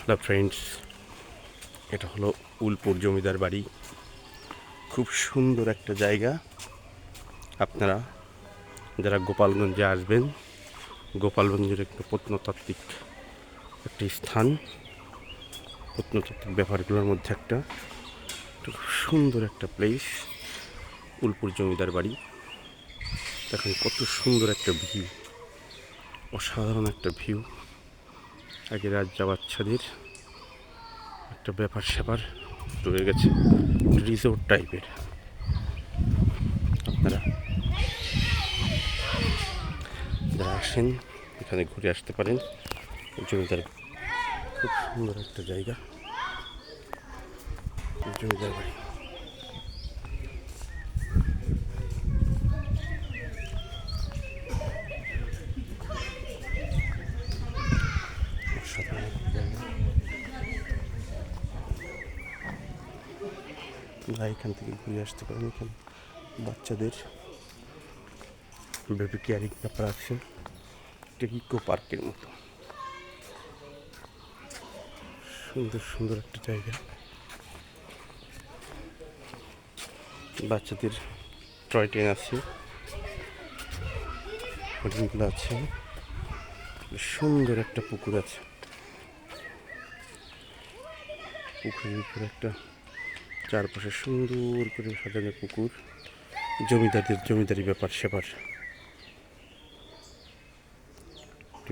Hello friends, এটা হলো উলপুর জমিদার বাড়ি। খুব সুন্দর একটা জায়গা। আপনারা যারা গোপালগঞ্জে আসবেন, গোপালগঞ্জের একটা প্রত্নতাত্ত্বিক একটি স্থান, প্রত্নতাত্ত্বিক ব্যাপারগুলোর মধ্যে একটা খুব সুন্দর একটা প্লেস উলপুর জমিদার বাড়ি। দেখেন কত সুন্দর একটা ভিউ, অসাধারণ একটা ভিউ। আগে রাজা বাচ্চাদের একটা ব্যাপার স্যাপার রয়ে গেছে, রিসোর্ট টাইপের। আপনারা যারা আসেন এখানে ঘুরে আসতে পারেন। জমিদার খুব সুন্দর একটা জায়গা, জমিদার বাড়ি। অসাধারণ একটা জায়গা। আপনারা এখান থেকে ঘুরে আসতে পারেন। এখানে বাচ্চাদের বেবি কেয়ারিং ব্যাপার আছে, একটা ইকো পার্কের মতো। সুন্দর সুন্দর একটা জায়গা। বাচ্চাদের টয় ট্রেন আছে, হরিণগুলো আছে, সুন্দর একটা পুকুর আছে। পুকুরের উপরে একটা চারপাশে সুন্দর করে সাজানো পুকুর। জমিদারদের জমিদারি ব্যাপার স্যাপার।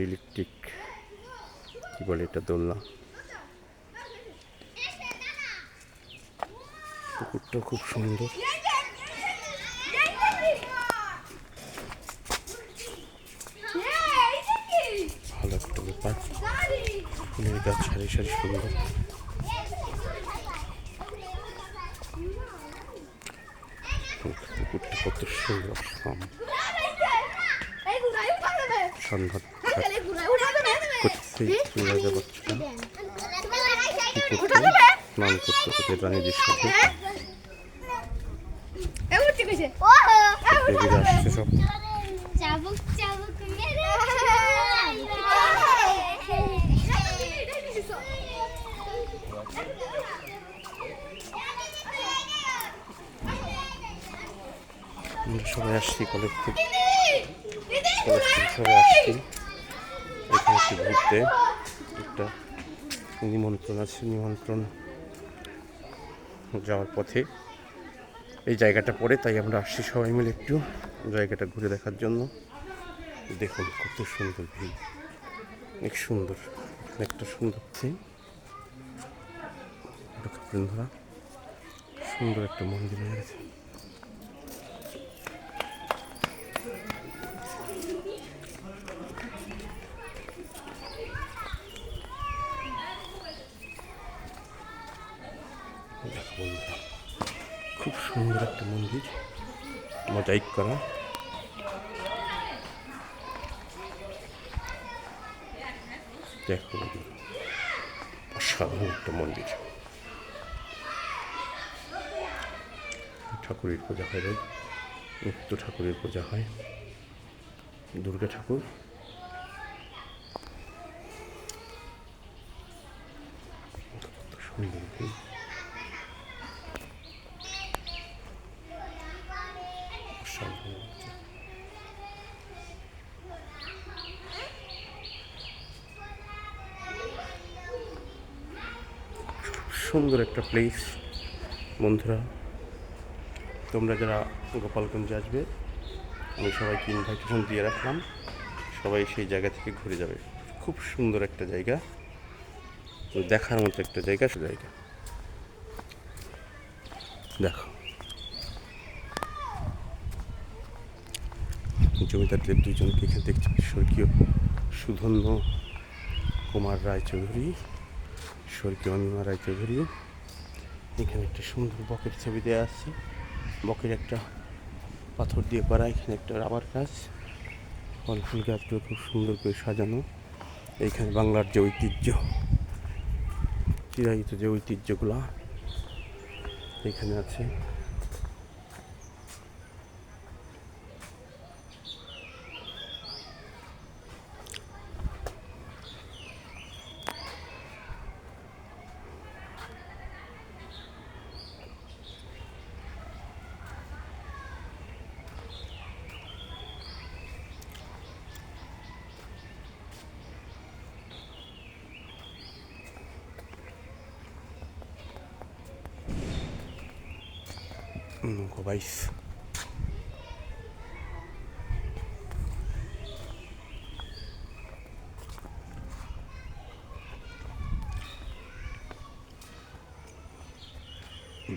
ইলেকট্রিক কি বলে এটা, দোলনা। পুকুরটাও খুব সুন্দর। ভালো একটা ব্যাপার। ফুলের গাছ সারি সারি সুন্দর। পুকুরটা কত সুন্দর। সন্ধ্যা করতেই রাজা বাচ্চাটা পুকুরটা স্নান করতে ওদের রানীদের সাথে। বেবিরা আসছে সব। আমরা সবাই আসছি কলেজ থেকে, সবাই আসছি এখানে একটু ঘুরতে। একটা নিমন্ত্রণ আছে, নিমন্ত্রণ যাওয়ার পথে এই জায়গাটা পড়ে, তাই আমরা আসছি সবাই মিলে একটু জায়গাটা ঘুরে দেখার জন্য। দেখুন কত সুন্দর ভিউ, অনেক সুন্দর। একটা সুন্দর ধরা সুন্দর একটা মন্দির হয়ে গেছে। খুব সুন্দর একটা মন্দির, মোজাইক করা। দেখো অসাধারণ একটা মন্দির। ঠাকুরের পূজা হয়, নিত্য ঠাকুরের পূজা হয়। দুর্গা ঠাকুর। সুন্দর সুন্দর একটা প্লেস। বন্ধুরা, তোমরা যারা গোপালগঞ্জে আসবে, আমি সবাইকে ইনভাইটেশন দিয়ে রাখলাম। সবাই সেই জায়গা থেকে ঘুরে যাবে। খুব সুন্দর একটা জায়গা, দেখার মতো একটা জায়গা। দেখো জমিদারদের দুজনকে এখানে দেখছি, স্বর্গীয় সুধন্য কুমার রায়চৌধুরী, স্বর্গীয় অনিমা রায়চৌধুরী। এখানে একটা সুন্দর বকের ছবি দেওয়া আছে। বকের একটা পাথর দিয়ে করা, এখানে একটা রাবার গাছ, ফল ফুল গাছগুলো খুব সুন্দর করে সাজানো। এইখানে বাংলার যে ঐতিহ্য, চিরায়িত যে ঐতিহ্যগুলো এখানে আছে। নৌকো বাইস।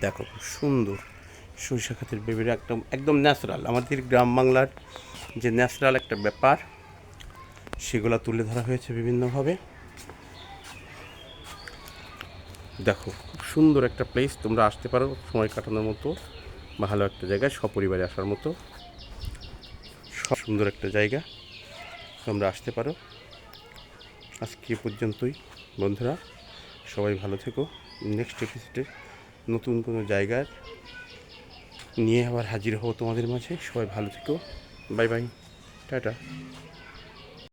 দেখো খুব সুন্দর সরিষা ক্ষেতের বেবির একদম একদম ন্যাচারাল, আমাদের গ্রাম বাংলার যে ন্যাচারাল একটা ব্যাপার সেগুলো তুলে ধরা হয়েছে বিভিন্নভাবে। দেখো খুব সুন্দর একটা প্লেস, তোমরা আসতে পারো সময় কাটানোর মতো, ভালো একটা জায়গায় সপরিবারে আসার মতো সুন্দর একটা জায়গা, তোমরা আসতে পারো। আজকে এ পর্যন্তই বন্ধুরা, সবাই ভালো থেকো। নেক্সট এপিসোডে নতুন কোনো জায়গার নিয়ে আবার হাজির হব তোমাদের মাঝে। সবাই ভালো থেকো, বাই বাই, টাটা।